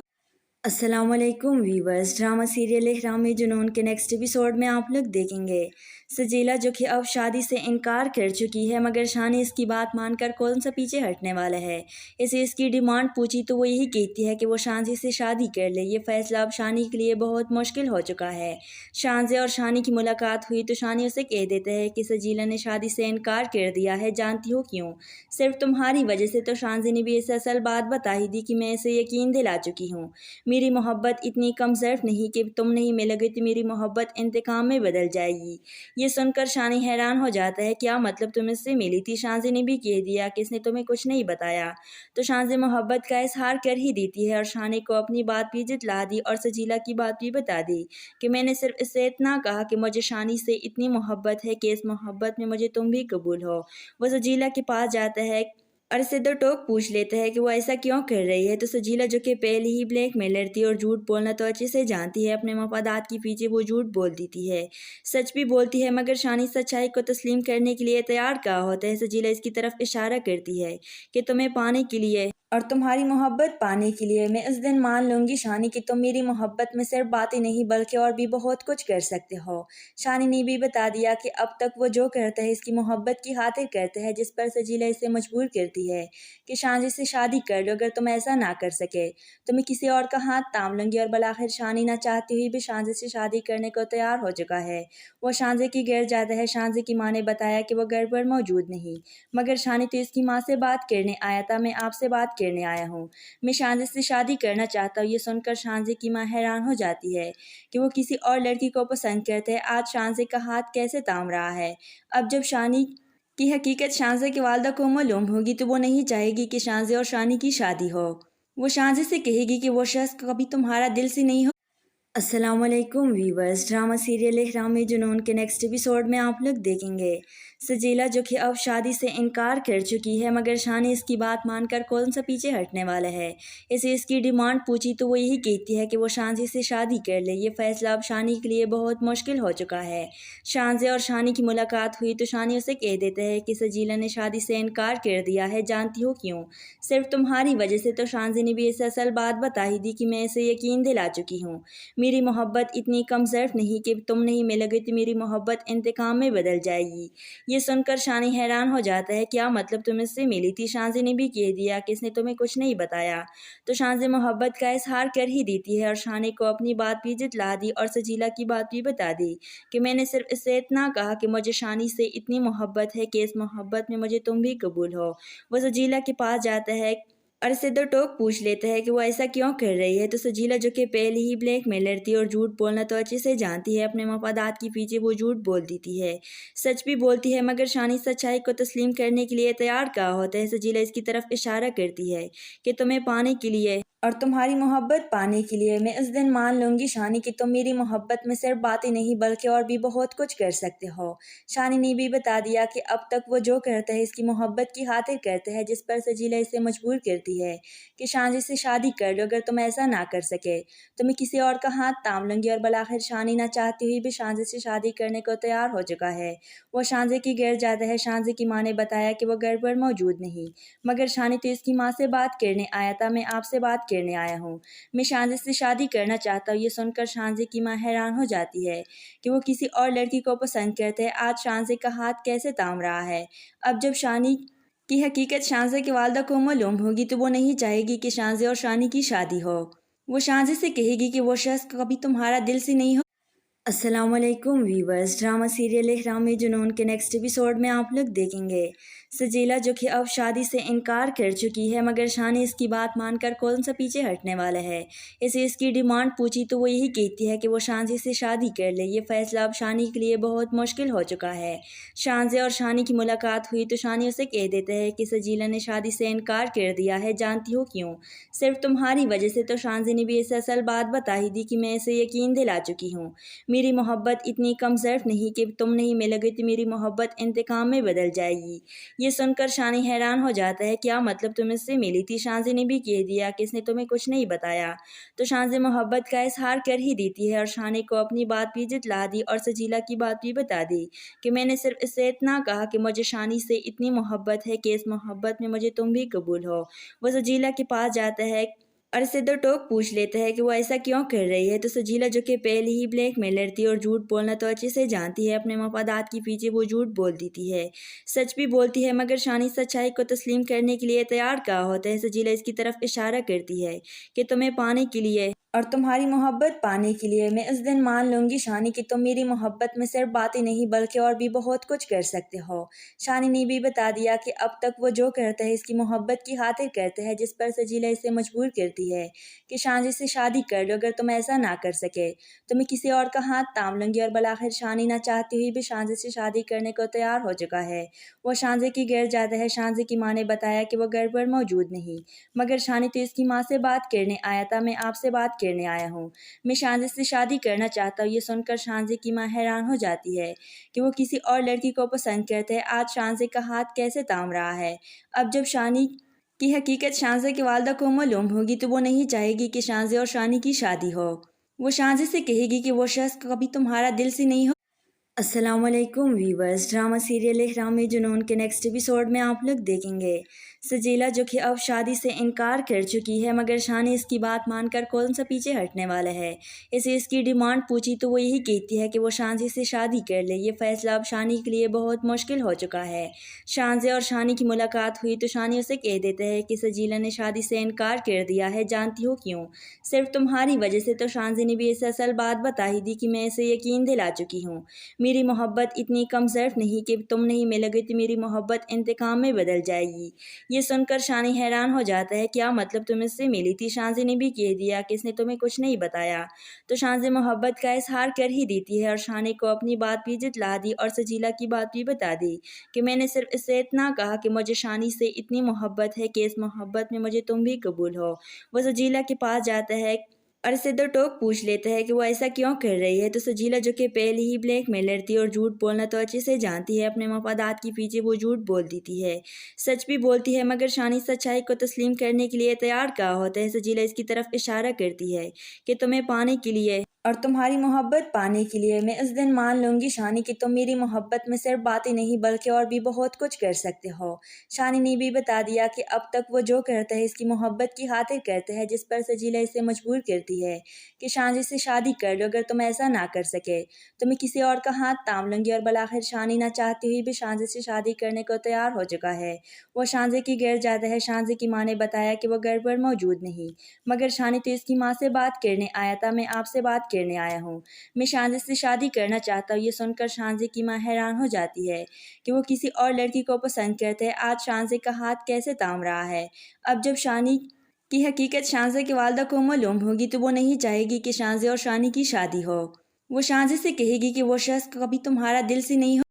अस्सलामुअलैकुम व्यूवर्स, ड्रामा सीरियल इहराम में जुनून के नेक्स्ट एपिसोड में आप लोग देखेंगे सजीला जो कि अब शादी से इनकार कर चुकी है, मगर शानी इसकी बात मानकर कौन सा पीछे हटने वाला है। इसे इसकी डिमांड पूछी तो वो यही कहती है कि वो शांजे से शादी कर ले। ये फैसला अब शानी के लिए बहुत मुश्किल हो चुका है। शांजे और शानी की मुलाकात हुई तो शानी उसे कह देते हैं कि सजीला ने शादी से इनकार कर दिया है। जानती हो क्यों? सिर्फ तुम्हारी वजह से। तो शांजे ने भी इसे असल बात बता ही दी कि मैं इसे यकीन दिला चुकी हूँ। मेरी मोहब्बत इतनी कम ज़र्फ़ नहीं कि तुम नहीं मिलोगे तो मेरी मोहब्बत इंतकाम में बदल जाएगी। ये सुनकर शानी हैरान हो जाता है, क्या मतलब तुम इससे मिली थी? शांजी ने भी कह दिया कि इसने तुम्हें कुछ नहीं बताया। तो शांजी मोहब्बत का इजहार कर ही देती है और शानी को अपनी बात भी जितला दी और सजीला की बात भी बता दी कि मैंने सिर्फ इससे इतना कहा कि मुझे शानी से इतनी मोहब्बत है कि इस मोहब्बत में मुझे तुम भी कबूल हो। वो सजीला के पास जाता है और इससे दो टोक पूछ लेता है कि वो ऐसा क्यों कर रही है। तो सजीला, जो कि पहले ही ब्लैक मेलर थी और झूठ बोलना तो अच्छे से जानती है, अपने मफादात के पीछे वो झूठ बोल देती है, सच भी बोलती है, मगर शानी सच्चाई को तस्लीम करने के लिए तैयार कहा होता है। सजीला इसकी तरफ इशारा करती है कि तुम्हें पाने के लिए और तुम्हारी मोहब्बत पाने के लिए मैं उस दिन मान लूँगी शानी कि तुम मेरी मोहब्बत में सिर्फ बातें नहीं बल्कि और भी बहुत कुछ कर सकते हो। शानी ने भी बता दिया कि अब तक वो जो करता है इसकी मोहब्बत की खातिर करता है, जिस पर सजीला इसे मजबूर करती है कि शानी से शादी कर लो, अगर तुम ऐसा ना कर सके तो मैं किसी और का हाथ थाम लूँगी। और बलाखिर शानी ना चाहती हुई भी शांजी से शादी करने को तैयार हो चुका है। वो शांजी की घर जाता है। शांजी की माँ ने बताया कि वो घर पर मौजूद नहीं, मगर शानी तो इसकी माँ से बात करने आया था, मैं आपसे बात करने आया हूँ, मैं शांजी से शादी करना चाहता हूँ। ये सुनकर शांजी की माँ हैरान हो जाती है कि वो किसी और लड़की को पसंद करते हैं। आज शांजी का हाथ कैसे थाम रहा है। अब जब शानी की हकीकत शांजी की वालदा को मालूम होगी तो वो नहीं चाहेगी कि शांजी और शानी की शादी हो। वो शांजी से कहेगी कि वो शख्स कभी तुम्हारा दिल से नहीं हो। अस्सलामुअलैकुम वीवर्स, ड्रामा सीरियल इहराम जुनून के नेक्स्ट एपिसोड में आप लोग देखेंगे सजीला, जो कि अब शादी से इनकार कर चुकी है, मगर शानी इसकी बात मानकर कौन सा पीछे हटने वाला है। इसे इसकी डिमांड पूछी तो वो यही कहती है कि वो शानी से शादी कर ले। ये फैसला अब शानी के लिए बहुत मुश्किल हो चुका है। शानी और शानी की मुलाकात हुई तो शानी उसे कह देता है कि सजीला ने शादी से इनकार कर दिया है, जानती हो क्यों? सिर्फ तुम्हारी वजह से। तो शानी ने भी इसे असल बात बता ही दी कि मैं इसे यकीन दिला चुकी हूँ, मेरी मोहब्बत इतनी कम ज़र्फ़ नहीं कि तुम नहीं मिलोगे तो मेरी मोहब्बत इंतकाम में बदल जाएगी। ये सुनकर शानी हैरान हो जाता है, क्या मतलब तुम इससे मिली थी? शांजी ने भी कह दिया कि इसने तुम्हें कुछ नहीं बताया। तो शांजी मोहब्बत का इजहार कर ही देती है और शानी को अपनी बात भी जितला दी और सजीला की बात भी बता दी कि मैंने सिर्फ इससे इतना कहा कि मुझे शानी से इतनी मोहब्बत है कि इस मोहब्बत में मुझे तुम भी कबूल हो। वो सजीला के पास जाता है और इससे दो टोक पूछ लेता है कि वो ऐसा क्यों कर रही है। तो सजीला, जो कि पहले ही ब्लैक मेलर थी और झूठ बोलना तो अच्छे से जानती है, अपने मफादात के पीछे वो झूठ बोल देती है, सच भी बोलती है, मगर शानी सच्चाई को तस्लीम करने के लिए तैयार कहा होता है। सजीला इसकी तरफ इशारा करती है कि तुम्हें पाने के लिए और तुम्हारी मोहब्बत पाने के लिए मैं उस दिन मान लूँगी शानी कि तुम मेरी मोहब्बत में सिर्फ बातें नहीं बल्कि और भी बहुत कुछ कर सकते हो। शानी ने भी बता दिया कि अब तक वो जो करता है इसकी मोहब्बत की खातिर करता है, जिस पर सजीला इसे मजबूर करती है कि शानी से शादी कर लो, अगर तुम ऐसा ना कर सके तो मैं किसी और का हाथ थाम लूँगी। और बलाखिर शानी ना चाहती हुई भी शानी से शादी करने को तैयार हो चुका है। वो शानी के घर जाता है। शानी की माँ ने बताया कि वो घर पर मौजूद नहीं, मगर शानी तो इसकी माँ से बात करने आया था, मैं आपसे बात करने आया हूँ, मैं शांजी से शादी करना चाहता हूँ। ये सुनकर शांजी की माँ हैरान हो जाती है कि वो किसी और लड़की को पसंद करते हैं। आज शांजी का हाथ कैसे थाम रहा है। अब जब शानी की हकीकत शांजी की वालदा को मालूम होगी तो वो नहीं चाहेगी कि शांजी और शानी की शादी हो। वो शांजी से कहेगी कि वो शख्स कभी तुम्हारा दिल से नहीं हो। अस्सलामुअलैकुम वीवर्स, ड्रामा सीरियल इहराम जुनून के नेक्स्ट एपिसोड में आप लोग देखेंगे सजीला, जो कि अब शादी से इनकार कर चुकी है, मगर शानी इसकी बात मानकर कौन सा पीछे हटने वाला है। इसे इसकी डिमांड पूछी तो वो यही कहती है कि वो शानी से शादी कर ले। ये फैसला अब शानी के लिए बहुत मुश्किल हो चुका है। शानी और शानी की मुलाकात हुई तो शानी उसे कह देता है कि सजीला ने शादी से इनकार कर दिया है, जानती हो क्यों? सिर्फ तुम्हारी वजह से। तो शानी ने भी इसे असल बात बता ही दी कि मैं इसे यकीन दिला चुकी हूँ, मेरी मोहब्बत इतनी कम ज़र्फ़ नहीं कि तुम नहीं मिलोगे तो मेरी मोहब्बत इंतकाम में बदल जाएगी। ये सुनकर शानी हैरान हो जाता है, क्या मतलब तुम इससे मिली थी? शानी ने भी कह दिया कि इसने तुम्हें कुछ नहीं बताया। तो शानी मोहब्बत का इजहार कर ही देती है और शानी को अपनी बात भी जितला दी और सजीला की बात भी बता दी कि मैंने सिर्फ इससे इतना कहा कि मुझे शानी से इतनी मोहब्बत है कि इस मोहब्बत में मुझे तुम भी कबूल हो। वो सजीला के पास जाता है और इससे दो टोक पूछ लेता है कि वो ऐसा क्यों कर रही है। तो सजीला, जो कि पहले ही ब्लैक मेलर थी और झूठ बोलना तो अच्छे से जानती है, अपने मफादात के पीछे वो झूठ बोल देती है, सच भी बोलती है, मगर शानी सच्चाई को तस्लीम करने के लिए तैयार कहा होता है। सजीला इसकी तरफ इशारा करती है कि तुम्हें पाने के लिए और तुम्हारी मोहब्बत पाने के लिए मैं उस दिन मान लूंगी शानी कि तुम मेरी मोहब्बत में सिर्फ बातें नहीं बल्कि और भी बहुत कुछ कर सकते हो। शानी ने भी बता दिया कि अब तक वो जो करता है इसकी मोहब्बत की खातिर करता है, जिस पर सजीला इसे मजबूर करती है कि शानी से शादी कर लो, अगर तुम ऐसा ना कर सके तो मैं किसी और का हाथ थाम लूंगी। और बलाखिर शानी ना चाहती हुई भी शानजे से शादी करने को तैयार हो चुका है। वो शानजे की घर जाता है। शानजे की माँ ने बताया कि वो घर पर मौजूद नहीं, मगर शानी तो इसकी माँ से बात करने आया था, मैं आपसे बात करने आया हूँ, मैं शानजे से शादी करना चाहता हूँ। ये सुनकर शानजे की माँ हैरान हो जाती है कि वो किसी और लड़की को पसंद करते हैं। आज शानजे का हाथ कैसे थाम रहा है। अब जब शानी की हकीकत शानजे की वालदा को मालूम होगी तो वो नहीं चाहेगी कि शानजे और शानी की शादी हो। वो शानजे से कहेगी कि वो शख्स कभी तुम्हारा दिल से नहीं हो। अस्सलाम वालेकुम व्यूवर्स, ड्रामा सीरियल इहराम में जुनून के नेक्स्ट एपिसोड में आप लोग देखेंगे सजीला जो कि अब शादी से इनकार कर चुकी है, मगर शानी इसकी बात मानकर कौन सा पीछे हटने वाला है। इसे इसकी डिमांड पूछी तो वो यही कहती है कि वो शानजे से शादी कर ले। ये फैसला अब शानी के लिए बहुत मुश्किल हो चुका है। शानजे और शानी की मुलाकात हुई तो शानी उसे कह देता है कि सजीला ने शादी से इनकार कर दिया है, जानती हो क्यों? सिर्फ तुम्हारी वजह से। तो शानजे ने भी इसे असल बात बता ही दी कि मैं इसे यकीन दिला चुकी हूँ, मेरी मोहब्बत इतनी कम ज़र्फ नहीं कि तुम नहीं मिलोगे तो मेरी मोहब्बत इंतकाम में बदल जाएगी। ये सुनकर शानी हैरान हो जाता है, क्या मतलब तुम इससे मिली थी? शानजे ने भी कह दिया कि इसने तुम्हें कुछ नहीं बताया। तो शानजे मोहब्बत का इजहार कर ही देती है और शानी को अपनी बात भी जितला दी और सजीला की बात भी बता दी कि मैंने सिर्फ इससे इतना कहा कि मुझे शानी से इतनी मोहब्बत है कि इस मोहब्बत में मुझे तुम भी कबूल हो। वो सजीला के पास जाता है और इससे दो टोक पूछ लेता है कि वो ऐसा क्यों कर रही है। तो सजीला जो कि पहले ही ब्लैक मेलर थी और झूठ बोलना तो अच्छे से जानती है, अपने मफादात के पीछे वो झूठ बोल देती है, सच भी बोलती है। मगर शानी सच्चाई को तस्लीम करने के लिए तैयार कहा होता है। सजीला इसकी तरफ इशारा करती है कि तुम्हें पाने के लिए और तुम्हारी मोहब्बत पाने के लिए मैं उस दिन मान लूंगी शानी कि तुम मेरी मोहब्बत में सिर्फ बातें नहीं बल्कि और भी बहुत कुछ कर सकते हो। शानी ने भी बता दिया कि अब तक वो जो करता है इसकी मोहब्बत की खातिर करता है, जिस पर सजीला इसे मजबूर करती है कि शानजे से शादी कर लो, अगर तुम ऐसा ना कर सके तो मैं किसी और का हाथ थाम लूंगी। और बलाखिर शानी ना चाहती हुई भी शानजे से शादी करने को तैयार हो चुका है। वो शानजे की घर जाता है। शानजे की माँ ने बताया कि वो घर पर मौजूद नहीं, मगर शानी तो इसकी माँ से बात करने आया था, मैं आपसे बात करने आया हूँ, मैं शानजे से शादी करना चाहता हूँ। ये सुनकर शानजे की माँ हैरान हो जाती है कि वो किसी और लड़की को पसंद करते हैं। आज शानजे का हाथ कैसे थाम रहा है। अब जब शानी की हकीकत शानजे की वालदा को मालूम होगी तो वो नहीं चाहेगी कि शानजे और शानी की शादी हो। वो शानजे से कहेगी कि वो शख्स कभी तुम्हारा दिल से नहीं हो।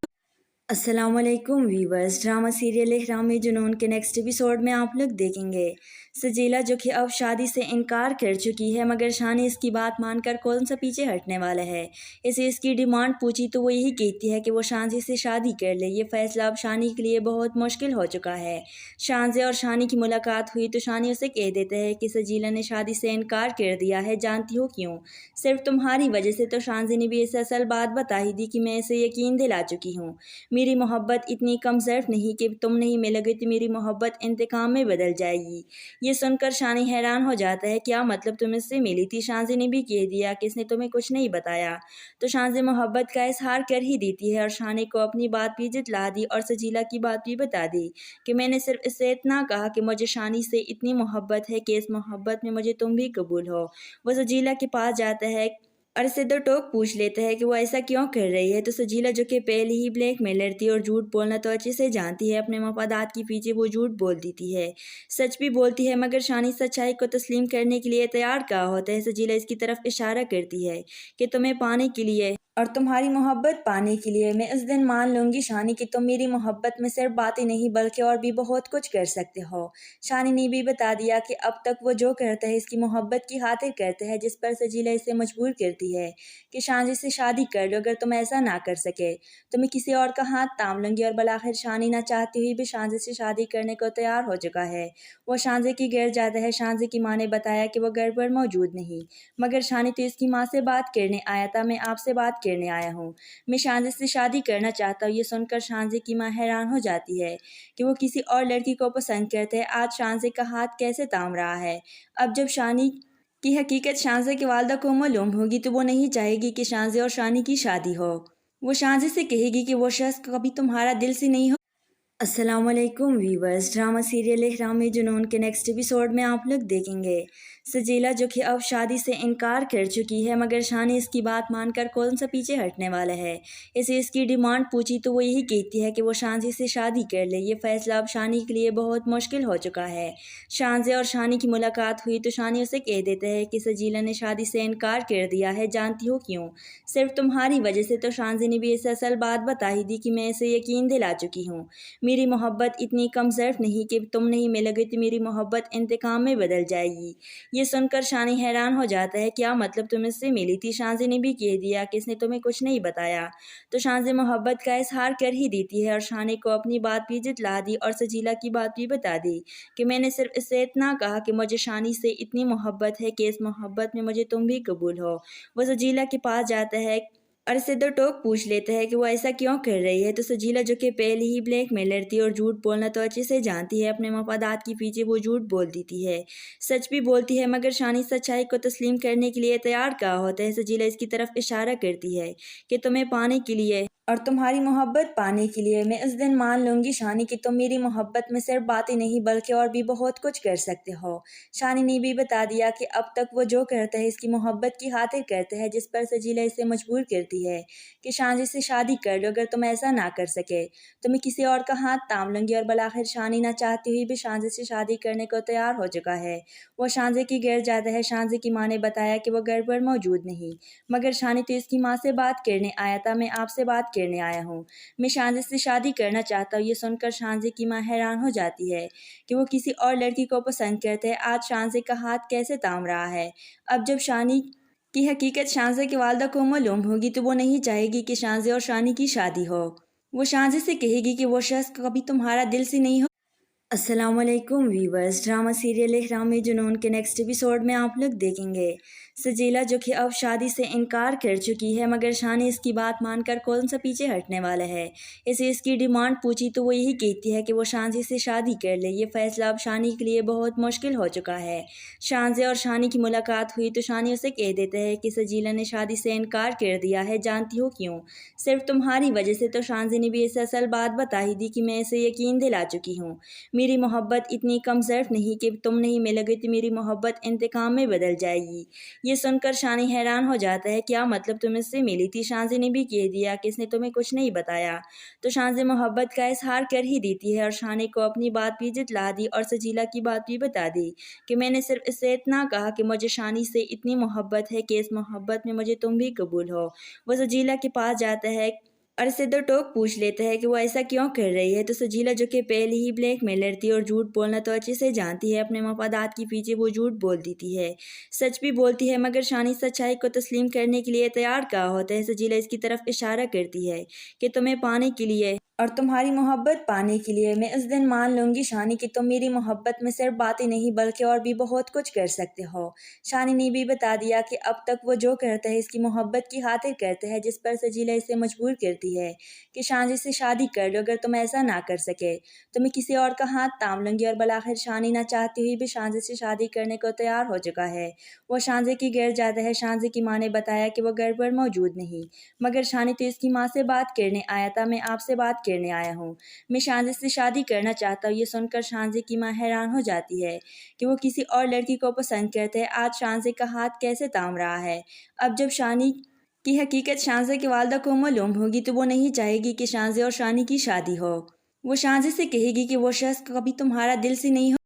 अस्सलाम वालेकुम व्यूवर्स, ड्रामा सीरियल इहराम में जुनून के नेक्स्ट एपिसोड में आप लोग देखेंगे सजीला जो कि अब शादी से इनकार कर चुकी है, मगर शानी इसकी बात मानकर कौन सा पीछे हटने वाला है। इसे इसकी डिमांड पूछी तो वो यही कहती है कि वो शानजे से शादी कर ले। ये फैसला अब शानी के लिए बहुत मुश्किल हो चुका है। शानजे और शानी की मुलाकात हुई तो शानी उसे कह देता है कि सजीला ने शादी से इनकार कर दिया है, जानती हो क्यों? सिर्फ तुम्हारी वजह से। तो शानजे ने भी इसे असल बात बता ही दी कि मैं इसे यकीन दिला चुकी हूँ, मेरी मोहब्बत इतनी कम ज़र्फ नहीं कि तुम नहीं मिलोगे तो मेरी मोहब्बत इंतकाम में बदल जाएगी। ये सुनकर शानी हैरान हो जाता है, क्या मतलब तुम इससे मिली थी? शानजे ने भी कह दिया कि इसने तुम्हें कुछ नहीं बताया। तो शानजे मोहब्बत का इजहार कर ही देती है और शानी को अपनी बात भी जितला दी और सजीला की बात भी बता दी कि मैंने सिर्फ इससे इतना कहा कि मुझे शानी से इतनी मोहब्बत है कि इस मोहब्बत में मुझे तुम भी कबूल हो। वो सजीला के पास जाता है और इससे दो टोक पूछ लेता है कि वो ऐसा क्यों कर रही है। तो सजीला जो कि पहले ही ब्लैक मेलर थी और झूठ बोलना तो अच्छे से जानती है, अपने मफादात के पीछे वो झूठ बोल देती है, सच भी बोलती है। मगर शानी सच्चाई को तस्लीम करने के लिए तैयार कहा होता है। सजीला इसकी तरफ इशारा करती है कि तुम्हें पाने के लिए और तुम्हारी मोहब्बत पाने के लिए मैं उस दिन मान लूंगी शानी कि तुम मेरी मोहब्बत में सिर्फ बातें नहीं बल्कि और भी बहुत कुछ कर सकते हो। शानी ने भी बता दिया कि अब तक वो जो करता है इसकी मोहब्बत की खातिर करता है, जिस पर सजीला इसे मजबूर करती है कि शानजे से शादी कर लो, अगर तुम ऐसा ना कर सके तो मैं किसी और का हाथ थाम लूंगी। और बलाखिर शानी ना चाहती हुई भी शानजे से शादी करने को तैयार हो चुका है। वो शानजे की घर जाता है। शानजे की माँ ने बताया कि वो घर पर मौजूद नहीं, मगर शानी तो इसकी माँ से बात करने आया था, मैं आपसे बात करने आया हूँ, मैं शानजे से शादी करना चाहता हूँ। ये सुनकर शानजे की माँ हैरान हो जाती है कि वो किसी और लड़की को पसंद करते हैं। आज शानजे का हाथ कैसे थाम रहा है। अब जब शानी की हकीकत शानजे की वालदा को मालूम होगी तो वो नहीं चाहेगी कि शानजे और शानी की शादी हो। वो शानजे से कहेगी कि वो शख्स कभी तुम्हारा दिल से नहीं हो। अस्सलामुअलैकुम व्यूवर्स, ड्रामा सीरियल इहराम में जुनून के नेक्स्ट एपिसोड में आप लोग देखेंगे सजीला जो कि अब शादी से इनकार कर चुकी है, मगर शानी इसकी बात मानकर कौन सा पीछे हटने वाला है। इसे इसकी डिमांड पूछी तो वो यही कहती है कि वो शांजी से शादी कर ले। ये फैसला अब शानी के लिए बहुत मुश्किल हो चुका है। शांजे और शानी की मुलाकात हुई तो शानी उसे कह देते हैं कि सजीला ने शादी से इनकार कर दिया है, जानती हो क्यों? सिर्फ तुम्हारी वजह से। तो शांजी ने भी इसे असल बात बता ही दी कि मैं इसे यकीन दिला चुकी हूँ। मेरी मोहब्बत इतनी कम ज़र्फ नहीं कि तुम नहीं मिलोगे तो मेरी मोहब्बत इंतकाम में बदल जाएगी। ये सुनकर शानी हैरान हो जाता है, क्या मतलब तुम इससे मिली थी? शांजी ने भी कह दिया कि इसने तुम्हें कुछ नहीं बताया। तो शांजी मोहब्बत का इजहार कर ही देती है और शानी को अपनी बात भी जितला दी और सजीला की बात भी बता दी कि मैंने सिर्फ इससे इतना कहा कि मुझे शानी से इतनी मोहब्बत है कि इस मोहब्बत में मुझे तुम भी कबूल हो। वो सजीला के पास जाता है और इससे दो टोक पूछ लेता है कि वो ऐसा क्यों कर रही है। तो सजीला जो कि पहले ही ब्लैकमेलर थी और झूठ बोलना तो अच्छे से जानती है, अपने मफादात के पीछे वो झूठ बोल देती है, सच भी बोलती है। मगर शानी सच्चाई को तस्लीम करने के लिए तैयार कहा होता है। सजीला इसकी तरफ इशारा करती है कि तुम्हें पाने के लिए और तुम्हारी मोहब्बत पाने के लिए मैं उस दिन मान लूँगी शानी कि तुम मेरी मोहब्बत में सिर्फ बातें नहीं बल्कि और भी बहुत कुछ कर सकते हो। शानी ने भी बता दिया कि अब तक वो जो करता है इसकी मोहब्बत की खातिर करता है, जिस पर सजीला इसे मजबूर करती है कि शानी से शादी कर लो। अगर तुम ऐसा ना कर सके तो मैं किसी और का हाथ थाम लूँगी। और बलाखिर शानी ना चाहती हुई भी शांजी से शादी करने को तैयार हो चुका है। वो शांजी की घर जाता है। शांजी की माँ ने बताया कि वो घर पर मौजूद नहीं, मगर शानी तो इसकी माँ से बात करने आया था, मैं आपसे बात करने आया हूँ, मैं शांजी से शादी करना चाहता हूँ। ये सुनकर शांजी की माँ हैरान हो जाती है कि वो किसी और लड़की को पसंद करते हैं। आज शांजी का हाथ कैसे थाम रहा है। अब जब शानी की हकीकत शांजी की वालदा को मालूम होगी तो वो नहीं चाहेगी कि शांजी और शानी की शादी हो। वो शांजी से कहेगी कि वो शख्स कभी तुम्हारा दिल से नहीं हो। अस्सलामुअलैकुम व्यूवर्स, ड्रामा सीरियल इहराम में जुनून के नेक्स्ट एपिसोड में आप लोग देखेंगे सजीला जो कि अब शादी से इनकार कर चुकी है, मगर शानी इसकी बात मानकर कौन सा पीछे हटने वाला है। इसे इसकी डिमांड पूछी तो वो यही कहती है कि वो शांजी से शादी कर ले। ये फैसला अब शानी के लिए बहुत मुश्किल हो चुका है। शांजी और शानी की मुलाकात हुई तो शानी उसे कह देते हैं कि सजीला ने शादी से इनकार कर दिया है, जानती हो क्यों? सिर्फ तुम्हारी वजह से। तो शांजी ने भी इसे असल बात बता ही दी कि मैं इसे यकीन दिला चुकी हूँ। मेरी मोहब्बत इतनी कम ज़र्फ नहीं कि तुम नहीं मिलोगे तो मेरी मोहब्बत इंतकाम में बदल जाएगी। ये सुनकर शानी हैरान हो जाता है, क्या मतलब तुम इससे मिली थी? शांजी ने भी कह दिया कि इसने तुम्हें कुछ नहीं बताया। तो शांजी मोहब्बत का इजहार कर ही देती है और शानी को अपनी बात भी जितला दी और सजीला की बात भी बता दी कि मैंने सिर्फ इससे इतना कहा कि मुझे शानी से इतनी मोहब्बत है कि इस मोहब्बत में मुझे तुम भी कबूल हो। वो सजीला के पास जाता है और इससे दो टोक पूछ लेता है कि वो ऐसा क्यों कर रही है। तो सजीला जो कि पहले ही ब्लैकमेलर थी और झूठ बोलना तो अच्छे से जानती है, अपने मफादात के पीछे वो झूठ बोल देती है, सच भी बोलती है। मगर शानी सच्चाई को तस्लीम करने के लिए तैयार कहा होता है। सजीला इसकी तरफ इशारा करती है कि तुम्हें पाने के लिए और तुम्हारी मोहब्बत पाने के लिए मैं उस दिन मान लूँगी शानी कि तुम मेरी मोहब्बत में सिर्फ बातें नहीं बल्कि और भी बहुत कुछ कर सकते हो। शानी ने भी बता दिया कि अब तक वो जो करता है इसकी मोहब्बत की खातिर करता है, जिस पर सजीला इसे मजबूर करती है कि शांजी से शादी कर लो। अगर तुम ऐसा ना कर सके तो मैं किसी और का हाथ थाम लूँगी। और बलाखिर शानी ना चाहती हुई भी शांजी से शादी करने को तैयार हो चुका है। वो शांजी की घर जाता है। शांजी की माँ ने बताया कि वो घर पर मौजूद नहीं, मगर शानी तो इसकी माँ से बात करने आया था, मैं आपसे बात करने आया हूँ, मैं शांजी से शादी करना चाहता हूँ। ये सुनकर शांजी की माँ हैरान हो जाती है कि वो किसी और लड़की को पसंद करते हैं। आज शांजी का हाथ कैसे थाम रहा है। अब जब शानी की हकीकत शांजी की वालदा को मालूम होगी तो वो नहीं चाहेगी कि शांजी और शानी की शादी हो। वो शांजी से कहेगी कि वो शख्स कभी तुम्हारा दिल से नहीं हो।